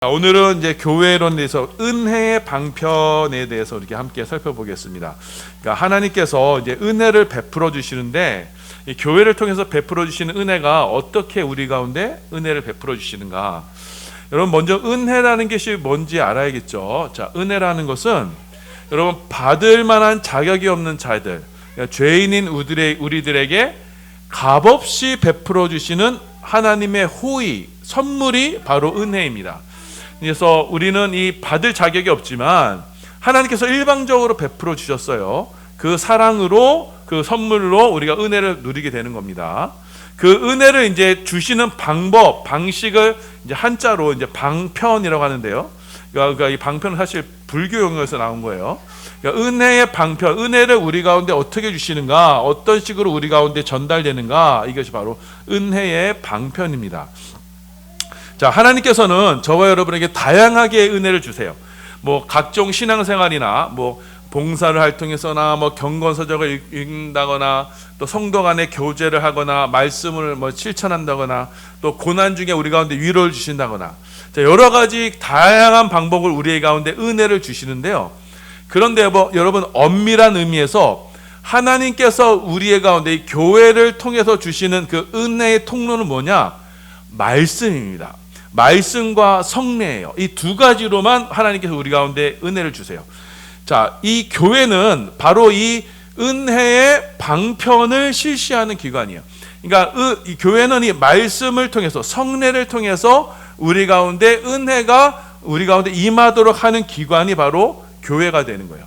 오늘은 이제 교회론에 대해서 은혜의 방편에 대해서 이렇게 함께 살펴보겠습니다. 그러니까 하나님께서 이제 은혜를 베풀어 주시는데 이 교회를 통해서 베풀어 주시는 은혜가 어떻게 우리 가운데 은혜를 베풀어 주시는가? 여러분 먼저 은혜라는 것이 뭔지 알아야겠죠. 자, 은혜라는 것은 여러분 받을 만한 자격이 없는 자들, 그러니까 죄인인 우리들에게 값없이 베풀어 주시는 하나님의 호의, 선물이 바로 은혜입니다. 그래서 우리는 이 받을 자격이 없지만 하나님께서 일방적으로 베풀어 주셨어요. 그 사랑으로, 그 선물로 우리가 은혜를 누리게 되는 겁니다. 그 은혜를 이제 주시는 방법, 방식을 이제 한자로 이제 방편이라고 하는데요. 그러니까 이 방편은 사실 불교 용어에서 나온 거예요. 그러니까 은혜의 방편, 은혜를 우리 가운데 어떻게 주시는가, 어떤 식으로 우리 가운데 전달되는가, 이것이 바로 은혜의 방편입니다. 자, 하나님께서는 저와 여러분에게 다양하게 은혜를 주세요. 뭐 각종 신앙생활이나 뭐 봉사를 활동해서나 뭐 경건서적을 읽는다거나 또 성도 간의 교제를 하거나 말씀을 뭐 실천한다거나 또 고난 중에 우리 가운데 위로를 주신다거나, 자, 여러 가지 다양한 방법을 우리 가운데 은혜를 주시는데요. 그런데 여러분 엄밀한 의미에서 하나님께서 우리의 가운데 이 교회를 통해서 주시는 그 은혜의 통로는 뭐냐? 말씀입니다. 말씀과 성례예요. 이 두 가지로만 하나님께서 우리 가운데 은혜를 주세요. 자, 이 교회는 바로 이 은혜의 방편을 실시하는 기관이에요. 그러니까 이 교회는 이 말씀을 통해서, 성례를 통해서 우리 가운데 은혜가 우리 가운데 임하도록 하는 기관이 바로 교회가 되는 거예요.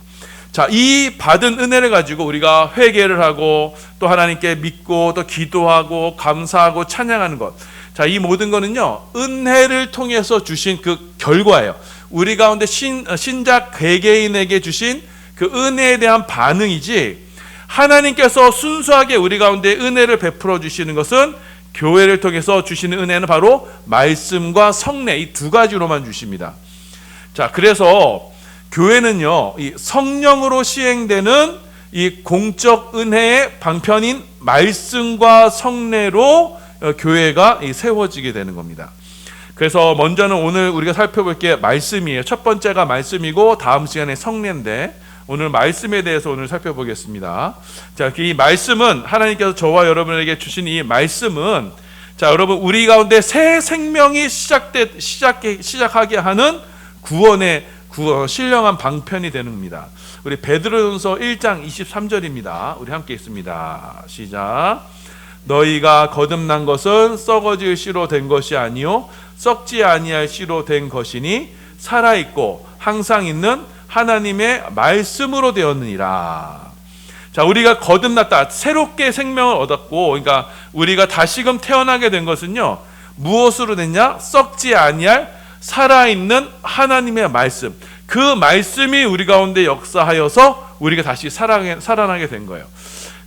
자, 이 받은 은혜를 가지고 우리가 회개를 하고 또 하나님께 믿고 또 기도하고 감사하고 찬양하는 것, 자, 이 모든 거는요 은혜를 통해서 주신 그 결과예요. 우리 가운데 신작 개개인에게 주신 그 은혜에 대한 반응이지, 하나님께서 순수하게 우리 가운데 은혜를 베풀어 주시는 것은 교회를 통해서 주시는 은혜는 바로 말씀과 성례, 이 두 가지로만 주십니다. 자, 그래서 교회는요 이 성령으로 시행되는 이 공적 은혜의 방편인 말씀과 성례로 교회가 세워지게 되는 겁니다. 그래서 먼저는 오늘 우리가 살펴볼 게 말씀이에요. 첫 번째가 말씀이고 다음 시간에 성례인데 오늘 말씀에 대해서 오늘 살펴보겠습니다. 자, 이 말씀은 하나님께서 저와 여러분에게 주신 이 말씀은, 자, 여러분 우리 가운데 새 생명이 시작하게 하는 구원의 신령한 방편이 되는 겁니다. 우리 베드로전서 1장 23절입니다. 우리 함께 읽습니다. 시작. 너희가 거듭난 것은 썩어질 씨로 된 것이 아니요 썩지 아니할 씨로 된 것이니 살아있고 항상 있는 하나님의 말씀으로 되었느니라. 자, 우리가 거듭났다, 새롭게 생명을 얻었고, 그러니까 우리가 다시금 태어나게 된 것은요 무엇으로 됐냐? 썩지 아니할 살아있는 하나님의 말씀, 그 말씀이 우리 가운데 역사하여서 우리가 다시 살아나게 된 거예요.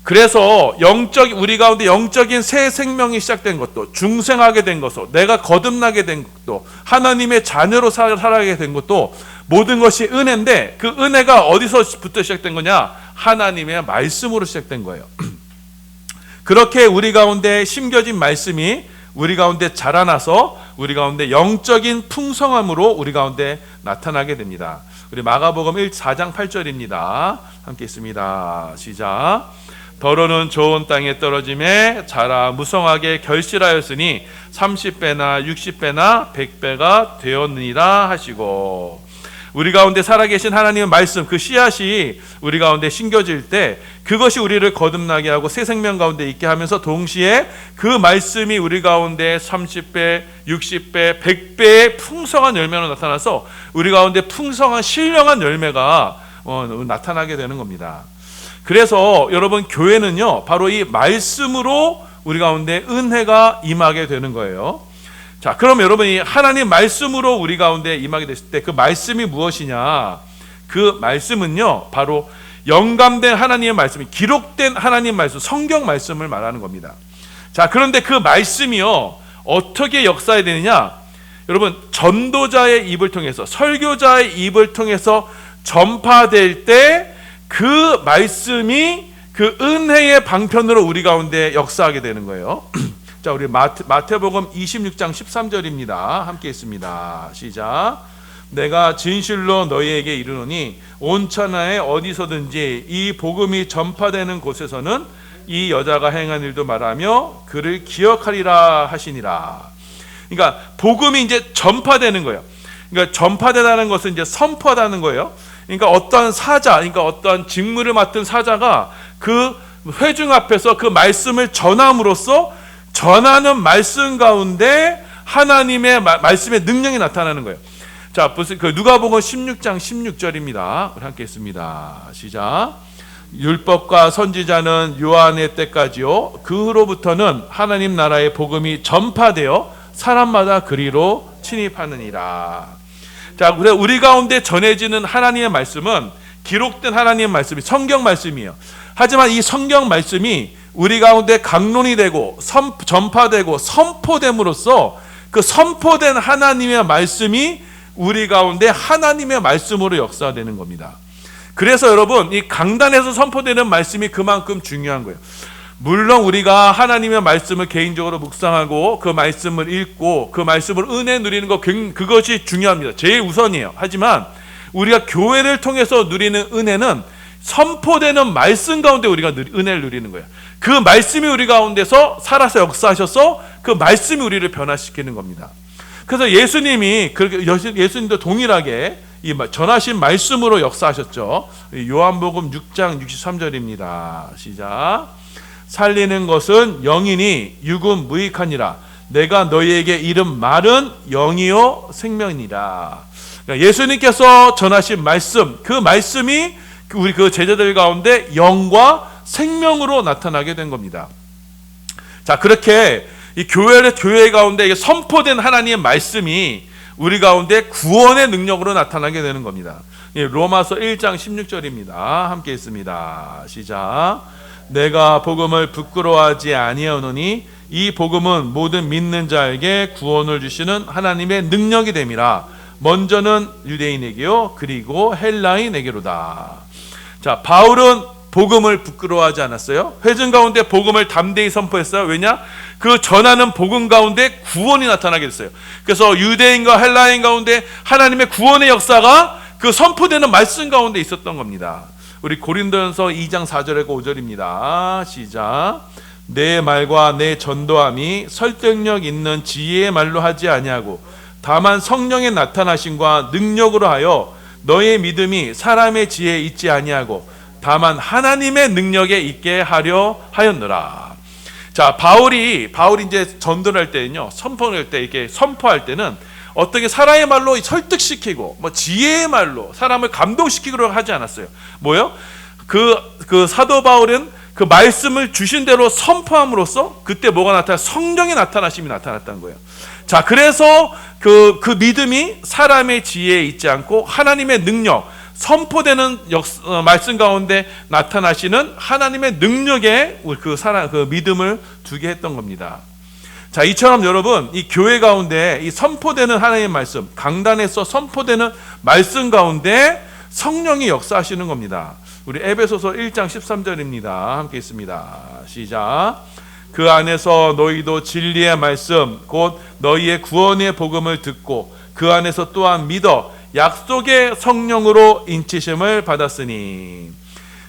그래서 우리 가운데 영적인 새 생명이 시작된 것도, 중생하게 된 것도, 내가 거듭나게 된 것도, 하나님의 자녀로 살아가게 된 것도 모든 것이 은혜인데, 그 은혜가 어디서부터 시작된 거냐? 하나님의 말씀으로 시작된 거예요. 그렇게 우리 가운데 심겨진 말씀이 우리 가운데 자라나서 우리 가운데 영적인 풍성함으로 우리 가운데 나타나게 됩니다. 우리 마가복음 4장 8절입니다. 함께 있습니다. 시작. 더러는 좋은 땅에 떨어짐에 자라 무성하게 결실하였으니 30배나 60배나 100배가 되었느니라 하시고, 우리 가운데 살아계신 하나님의 말씀, 그 씨앗이 우리 가운데 심겨질 때 그것이 우리를 거듭나게 하고 새 생명 가운데 있게 하면서 동시에 그 말씀이 우리 가운데 30배, 60배, 100배의 풍성한 열매로 나타나서 우리 가운데 풍성한 신령한 열매가 나타나게 되는 겁니다. 그래서 여러분 교회는요 바로 이 말씀으로 우리 가운데 은혜가 임하게 되는 거예요. 자, 그럼 여러분이 하나님 말씀으로 우리 가운데 임하게 됐을 때 그 말씀이 무엇이냐? 그 말씀은요 바로 영감된 하나님의 말씀이, 기록된 하나님 말씀, 성경 말씀을 말하는 겁니다. 자, 그런데 그 말씀이요 어떻게 역사해야 되느냐? 여러분 전도자의 입을 통해서, 설교자의 입을 통해서 전파될 때 그 말씀이 그 은혜의 방편으로 우리 가운데 역사하게 되는 거예요. 자, 우리 마태복음 26장 13절입니다. 함께 있습니다. 시작. 내가 진실로 너희에게 이르노니 온 천하에 어디서든지 이 복음이 전파되는 곳에서는 이 여자가 행한 일도 말하며 그를 기억하리라 하시니라. 그러니까 복음이 이제 전파되는 거예요. 그러니까 전파되다는 것은 이제 선포하다는 거예요. 그러니까 어떤 사자, 그러니까 어떤 직무를 맡은 사자가 그 회중 앞에서 그 말씀을 전함으로써 전하는 말씀 가운데 하나님의 말씀의 능력이 나타나는 거예요. 자, 그 누가복음 16장 16절입니다. 우리 함께 있습니다. 시작. 율법과 선지자는 요한의 때까지요. 그 후로부터는 하나님 나라의 복음이 전파되어 사람마다 그리로 침입하느니라. 자, 우리 가운데 전해지는 하나님의 말씀은 기록된 하나님의 말씀이 성경 말씀이에요. 하지만 이 성경 말씀이 우리 가운데 강론이 되고 전파되고 선포됨으로써 그 선포된 하나님의 말씀이 우리 가운데 하나님의 말씀으로 역사되는 겁니다. 그래서 여러분, 이 강단에서 선포되는 말씀이 그만큼 중요한 거예요. 물론 우리가 하나님의 말씀을 개인적으로 묵상하고 그 말씀을 읽고 그 말씀을 은혜 누리는 것, 그것이 중요합니다. 제일 우선이에요. 하지만 우리가 교회를 통해서 누리는 은혜는 선포되는 말씀 가운데 우리가 은혜를 누리는 거예요. 그 말씀이 우리 가운데서 살아서 역사하셔서 그 말씀이 우리를 변화시키는 겁니다. 그래서 예수님도 동일하게 이 전하신 말씀으로 역사하셨죠. 요한복음 6장 63절입니다. 시작. 살리는 것은 영이니 육은 무익하니라. 내가 너희에게 이른 말은 영이요 생명이니라. 그러니까 예수님께서 전하신 말씀, 그 말씀이 우리 그 제자들 가운데 영과 생명으로 나타나게 된 겁니다. 자, 그렇게 이 교회 가운데 선포된 하나님의 말씀이 우리 가운데 구원의 능력으로 나타나게 되는 겁니다. 로마서 1장 16절입니다. 함께 있습니다. 시작. 내가 복음을 부끄러워하지 아니하노니 이 복음은 모든 믿는 자에게 구원을 주시는 하나님의 능력이 됨이라. 먼저는 유대인에게요, 그리고 헬라인에게로다. 자, 바울은 복음을 부끄러워하지 않았어요. 회중 가운데 복음을 담대히 선포했어요. 왜냐? 그 전하는 복음 가운데 구원이 나타나게 됐어요. 그래서 유대인과 헬라인 가운데 하나님의 구원의 역사가 그 선포되는 말씀 가운데 있었던 겁니다. 우리 고린도전서 2장 4절과 5절입니다. 시작. 내 말과 내 전도함이 설득력 있는 지혜의 말로 하지 아니하고 다만 성령의 나타나심과 능력으로 하여 너의 믿음이 사람의 지혜에 있지 아니하고 다만 하나님의 능력에 있게 하려 하였노라. 자, 바울이 이제 전도할 때는요, 선포할 때 이렇게 선포할 때는 어떻게 사람의 말로 설득시키고 지혜의 말로 사람을 감동시키려고 하지 않았어요. 뭐요? 그 사도 바울은 그 말씀을 주신 대로 선포함으로써 그때 뭐가 나타나? 성령의 나타나심이 나타났다는 거예요. 자, 그래서 그 믿음이 사람의 지혜에 있지 않고 하나님의 능력, 선포되는 말씀 가운데 나타나시는 하나님의 능력에 그 믿음을 두게 했던 겁니다. 자, 이처럼 여러분, 이 교회 가운데 이 선포되는 하나님의 말씀, 강단에서 선포되는 말씀 가운데 성령이 역사하시는 겁니다. 우리 에베소서 1장 13절입니다. 함께 있습니다. 시작. 그 안에서 너희도 진리의 말씀 곧 너희의 구원의 복음을 듣고 그 안에서 또한 믿어 약속의 성령으로 인치심을 받았으니,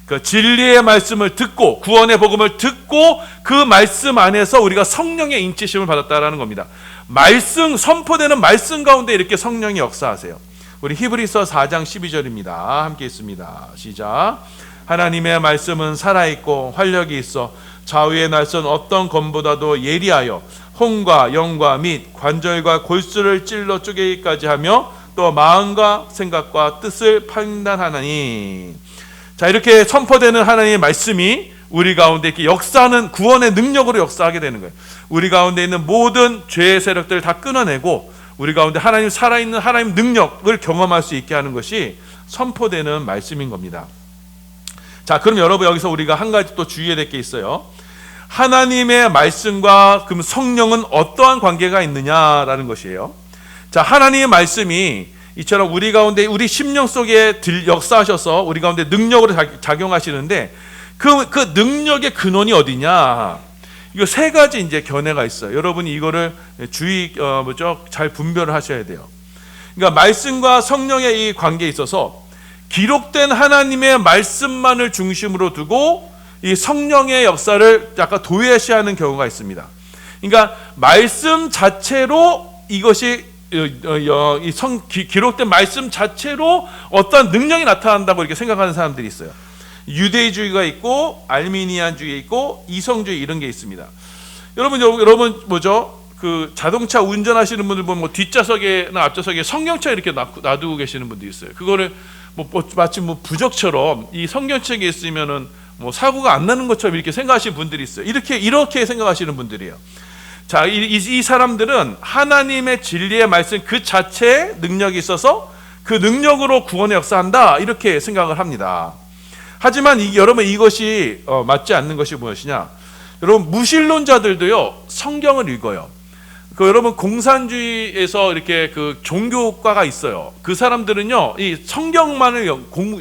그 진리의 말씀을 듣고 구원의 복음을 듣고 그 말씀 안에서 우리가 성령의 인치심을 받았다라는 겁니다. 말씀, 선포되는 말씀 가운데 이렇게 성령이 역사하세요. 우리 히브리서 4장 12절입니다. 함께 있습니다. 시작. 하나님의 말씀은 살아있고 활력이 있어 좌우의 날선 어떤 검보다도 예리하여 혼과 영과 및 관절과 골수를 찔러 쪼개기까지 하며 또 마음과 생각과 뜻을 판단하나니. 자, 이렇게 선포되는 하나님의 말씀이 우리 가운데 이렇게 역사하는 구원의 능력으로 역사하게 되는 거예요. 우리 가운데 있는 모든 죄의 세력들을 다 끊어내고 우리 가운데 하나님 살아있는 하나님 능력을 경험할 수 있게 하는 것이 선포되는 말씀인 겁니다. 자, 그럼 여러분, 여기서 우리가 한 가지 또 주의해야 될 게 있어요. 하나님의 말씀과 그럼 성령은 어떠한 관계가 있느냐라는 것이에요. 자, 하나님의 말씀이 이처럼 우리 가운데 우리 심령 속에 역사하셔서 우리 가운데 능력으로 작용하시는데 그 능력의 근원이 어디냐? 이거 세 가지 이제 견해가 있어요. 여러분이 이거를 잘 분별을 하셔야 돼요. 그러니까 말씀과 성령의 이 관계에 있어서 기록된 하나님의 말씀만을 중심으로 두고 이 성령의 역사를 약간 도외시하는 경우가 있습니다. 그러니까 말씀 자체로 이것이 기록된 말씀 자체로 어떤 능력이 나타난다고 이렇게 생각하는 사람들이 있어요. 유대주의가 있고 알미니안주의 있고 이성주의 이런 게 있습니다. 여러분 뭐죠? 그 자동차 운전하시는 분들 보면 뭐 뒷좌석에나 앞좌석에 성경책 이렇게 놔두고 계시는 분도 있어요. 그거를 마치 부적처럼 이 성경책에 있으면은 뭐 사고가 안 나는 것처럼 이렇게 생각하시는 분들이 있어요. 이렇게 생각하시는 분들이에요. 자, 이 사람들은 하나님의 진리의 말씀 그 자체에 능력이 있어서 그 능력으로 구원의 역사한다 이렇게 생각을 합니다. 하지만 여러분 이것이 맞지 않는 것이 무엇이냐? 여러분 무신론자들도요 성경을 읽어요. 여러분 공산주의에서 이렇게 그 종교과가 있어요. 그 사람들은요 이 성경만을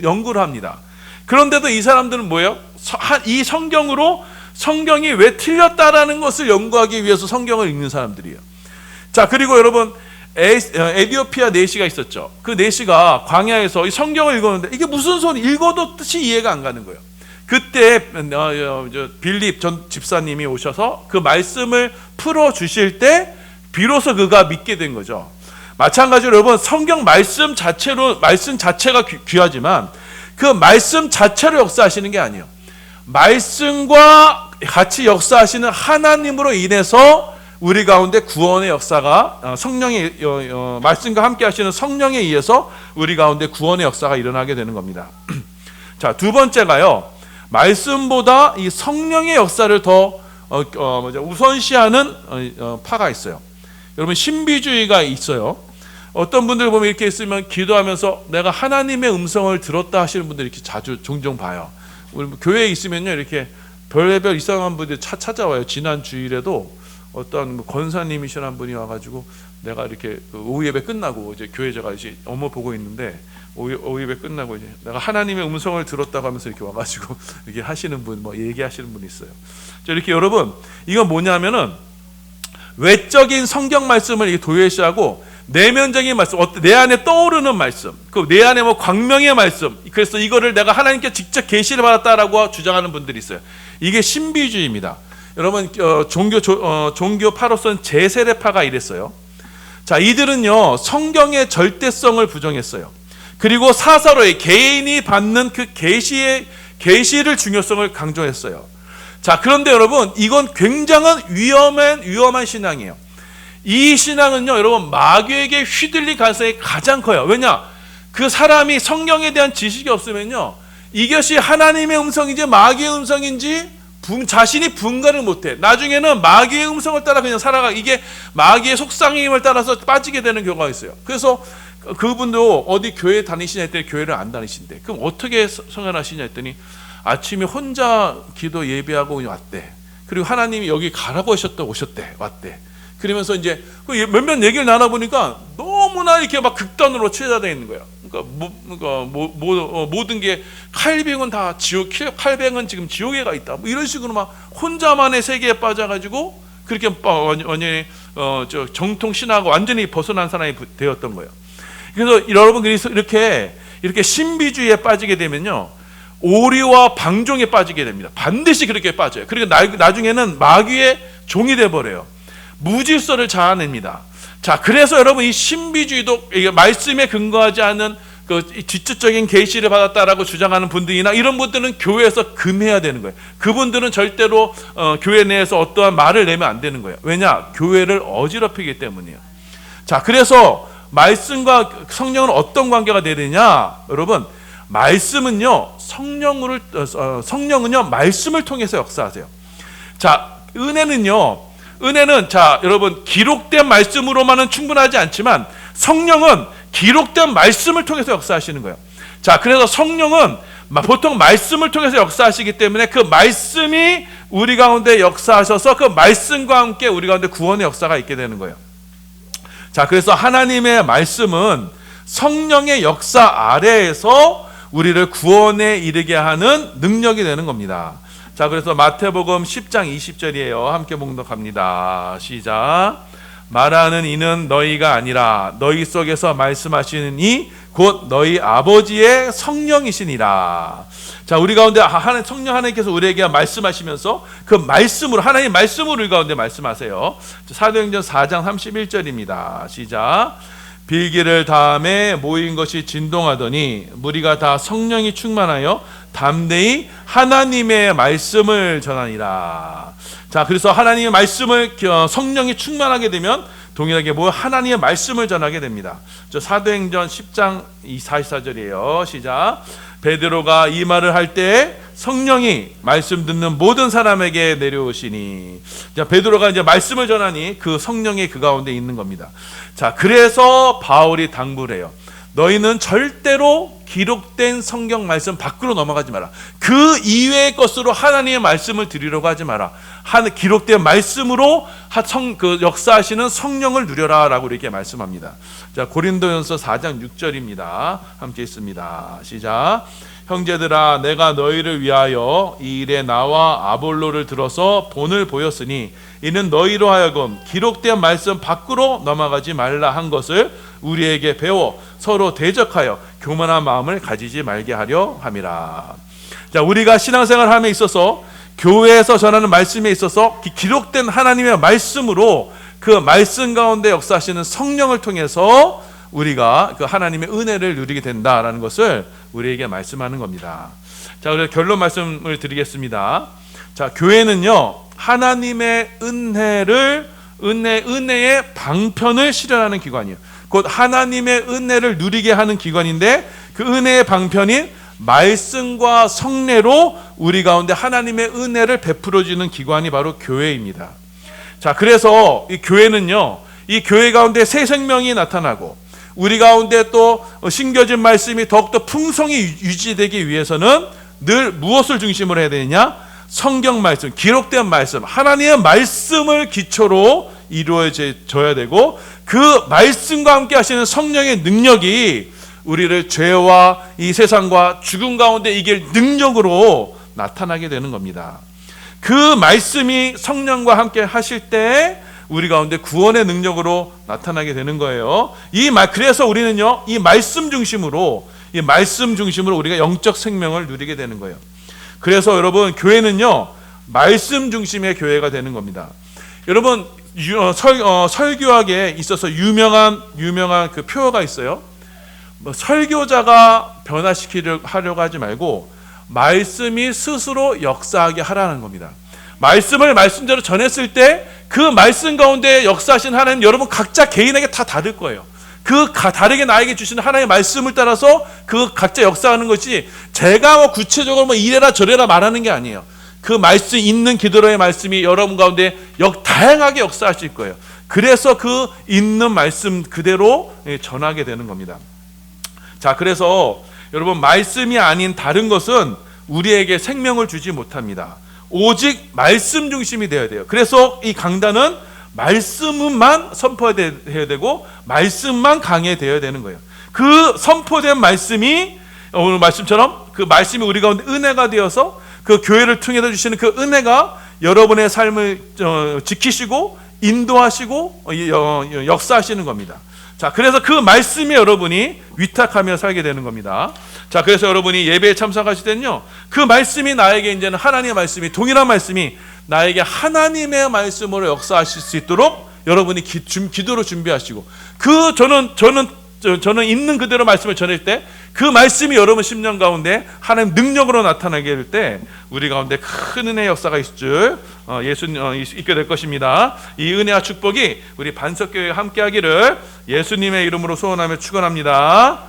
연구를 합니다. 그런데도 이 사람들은 뭐예요? 이 성경이 왜 틀렸다라는 것을 연구하기 위해서 성경을 읽는 사람들이에요. 자, 그리고 여러분 에디오피아 내시가 있었죠. 그 내시가 광야에서 이 성경을 읽었는데 이게 무슨 소리 읽어도 뜻이 이해가 안 가는 거예요. 그때 빌립 전 집사님이 오셔서 그 말씀을 풀어 주실 때 비로소 그가 믿게 된 거죠. 마찬가지로 여러분 성경 말씀 자체가 귀하지만 그 말씀 자체로 역사하시는 게 아니에요. 말씀과 같이 역사하시는 하나님으로 인해서 우리 가운데 구원의 역사가 성령의 말씀과 함께 하시는 성령에 의해서 우리 가운데 구원의 역사가 일어나게 되는 겁니다. 자, 두 번째가요. 말씀보다 이 성령의 역사를 더 우선시하는 파가 있어요. 여러분 신비주의가 있어요. 어떤 분들 보면 이렇게 있으면 기도하면서 내가 하나님의 음성을 들었다 하시는 분들 이렇게 종종 봐요. 우리 교회에 있으면요 이렇게 별의별 이상한 분들이 찾아와요. 지난 주일에도 어떤 권사님이신 분이 와가지고 내가 이렇게 오후 예배 끝나고 이제 교회 제가 이제 업무 보고 있는데 오후 예배 끝나고 이제 내가 하나님의 음성을 들었다고 하면서 이렇게 와가지고 이렇게 하시는 분, 얘기하시는 분이 있어요. 자, 이렇게 여러분 이건 뭐냐면은 외적인 성경 말씀을 이렇게 도외시하고 내면적인 말씀, 내 안에 떠오르는 말씀, 내 안에 광명의 말씀. 그래서 이거를 내가 하나님께 직접 계시를 받았다라고 주장하는 분들이 있어요. 이게 신비주의입니다. 여러분 종교파로서는 제세례파가 이랬어요. 자, 이들은요 성경의 절대성을 부정했어요. 그리고 사사로이 개인이 받는 그 계시를 중요성을 강조했어요. 자, 그런데 여러분 이건 굉장한 위험한 신앙이에요. 이 신앙은요 여러분 마귀에게 휘둘릴 가능성이 가장 커요. 왜냐? 그 사람이 성경에 대한 지식이 없으면요 이것이 하나님의 음성인지 마귀의 음성인지 자신이 분간을 못해. 나중에는 마귀의 음성을 따라 그냥 살아가. 이게 마귀의 속삭임을 따라서 빠지게 되는 경우가 있어요. 그래서 그분도 어디 교회 다니시냐 했더니 교회를 안 다니신대. 그럼 어떻게 성현하시냐 했더니 아침에 혼자 기도 예배하고 왔대. 그리고 하나님이 여기 가라고 오셨대. 왔대. 그러면서 이제 몇몇 얘기를 나눠보니까 너무나 이렇게 막 극단으로 치닫아 있는 거야. 모든 게 칼뱅은 다 지옥, 칼뱅은 지금 지옥에 가 있다. 이런 식으로 막 혼자만의 세계에 빠져가지고 그렇게 완전히 정통 신학과 완전히 벗어난 사람이 되었던 거예요. 그래서 여러분 이렇게 신비주의에 빠지게 되면요 오리와 방종에 빠지게 됩니다. 반드시 그렇게 빠져요. 그리고 나중에는 마귀의 종이 돼버려요. 무질서를 자아냅니다. 자, 그래서 여러분 이 신비주의도 말씀에 근거하지 않은 그 지적인 계시를 받았다라고 주장하는 분들이나 이런 분들은 교회에서 금해야 되는 거예요. 그분들은 절대로 교회 내에서 어떠한 말을 내면 안 되는 거예요. 왜냐? 교회를 어지럽히기 때문이에요. 자, 그래서 말씀과 성령은 어떤 관계가 되느냐? 여러분, 말씀은요 성령은요 말씀을 통해서 역사하세요. 자, 은혜는 자 여러분 기록된 말씀으로만은 충분하지 않지만 성령은 기록된 말씀을 통해서 역사하시는 거예요. 자, 그래서 성령은 보통 말씀을 통해서 역사하시기 때문에 그 말씀이 우리 가운데 역사하셔서 그 말씀과 함께 우리 가운데 구원의 역사가 있게 되는 거예요. 자, 그래서 하나님의 말씀은 성령의 역사 아래에서 우리를 구원에 이르게 하는 능력이 되는 겁니다. 자, 그래서 마태복음 10장 20절이에요. 함께 봉독합니다. 시작. 말하는 이는 너희가 아니라 너희 속에서 말씀하시는 이 곧 너희 아버지의 성령이시니라. 자, 우리 가운데 성령 하나님께서 우리에게 말씀하시면서 그 말씀으로, 하나님 말씀으로 우리 가운데 말씀하세요. 사도행전 4장 31절입니다. 시작. 빌기를 다음에 모인 것이 진동하더니 무리가 다 성령이 충만하여 담대히 하나님의 말씀을 전하니라. 자, 그래서 하나님의 말씀을 성령이 충만하게 되면 동일하게 하나님의 말씀을 전하게 됩니다. 사도행전 10장 44절이에요. 시작. 베드로가 이 말을 할 때 성령이 말씀 듣는 모든 사람에게 내려오시니. 자, 베드로가 이제 말씀을 전하니 그 성령이 그 가운데 있는 겁니다. 자, 그래서 바울이 당부를 해요. 너희는 절대로 기록된 성경 말씀 밖으로 넘어가지 마라. 그 이외의 것으로 하나님의 말씀을 드리려고 하지 마라. 기록된 말씀으로 그 역사하시는 성령을 누려라라고 이렇게 말씀합니다. 자, 고린도전서 4장 6절입니다. 함께 있습니다. 시작. 형제들아, 내가 너희를 위하여 이 일에 나와 아볼로를 들어서 본을 보였으니 이는 너희로 하여금 기록된 말씀 밖으로 넘어가지 말라 한 것을 우리에게 배워 서로 대적하여 교만한 마음을 가지지 말게 하려 함이라. 자, 우리가 신앙생활함에 있어서 교회에서 전하는 말씀에 있어서 기록된 하나님의 말씀으로 그 말씀 가운데 역사하시는 성령을 통해서 우리가 그 하나님의 은혜를 누리게 된다라는 것을 우리에게 말씀하는 겁니다. 자, 그래서 결론 말씀을 드리겠습니다. 자, 교회는요, 하나님의 은혜의 방편을 실현하는 기관이에요. 곧 하나님의 은혜를 누리게 하는 기관인데, 그 은혜의 방편인 말씀과 성례로 우리 가운데 하나님의 은혜를 베풀어 주는 기관이 바로 교회입니다. 자, 그래서 이 교회는요, 이 교회 가운데 새 생명이 나타나고 우리 가운데 또 심겨진 말씀이 더욱더 풍성히 유지되기 위해서는 늘 무엇을 중심으로 해야 되느냐? 성경 말씀, 기록된 말씀, 하나님의 말씀을 기초로 이루어져야 되고, 그 말씀과 함께 하시는 성령의 능력이 우리를 죄와 이 세상과 죽음 가운데 이길 능력으로 나타나게 되는 겁니다. 그 말씀이 성령과 함께 하실 때 우리 가운데 구원의 능력으로 나타나게 되는 거예요. 그래서 우리는요, 이 말씀 중심으로 우리가 영적 생명을 누리게 되는 거예요. 그래서 여러분, 교회는요, 말씀 중심의 교회가 되는 겁니다. 여러분, 설교학에 있어서 유명한 그 표어가 있어요. 설교자가 변화시키려고 하지 말고 말씀이 스스로 역사하게 하라는 겁니다. 말씀을 말씀대로 전했을 때 그 말씀 가운데 역사하신 하나님, 여러분 각자 개인에게 다 다를 거예요. 그 다르게 나에게 주시는 하나님의 말씀을 따라서 그 각자 역사하는 것이 제가 구체적으로 이래라 저래라 말하는 게 아니에요. 그 말씀 있는 기도로의 말씀이 여러분 가운데 다양하게 역사하실 거예요. 그래서 그 있는 말씀 그대로 전하게 되는 겁니다. 자, 그래서 여러분, 말씀이 아닌 다른 것은 우리에게 생명을 주지 못합니다. 오직 말씀 중심이 되어야 돼요. 그래서 이 강단은 말씀만 선포해야 되고 말씀만 강해되어야 되는 거예요. 그 선포된 말씀이 오늘 말씀처럼 그 말씀이 우리 가운데 은혜가 되어서 그 교회를 통해서 주시는 그 은혜가 여러분의 삶을 지키시고 인도하시고 역사하시는 겁니다. 자, 그래서 그 말씀에 여러분이 위탁하며 살게 되는 겁니다. 자, 그래서 여러분이 예배에 참석하실 때는요, 그 말씀이 나에게 이제는 하나님의 말씀이, 동일한 말씀이 나에게 하나님의 말씀으로 역사하실 수 있도록 여러분이 기도로 준비하시고, 저는 있는 그대로 말씀을 전할 때 그 말씀이 여러분 심령 가운데 하나님 능력으로 나타나게 될 때 우리 가운데 큰 은혜의 역사가 있을 줄 있게 될 것입니다. 이 은혜와 축복이 우리 반석교회와 함께 하기를 예수님의 이름으로 소원하며 축원합니다.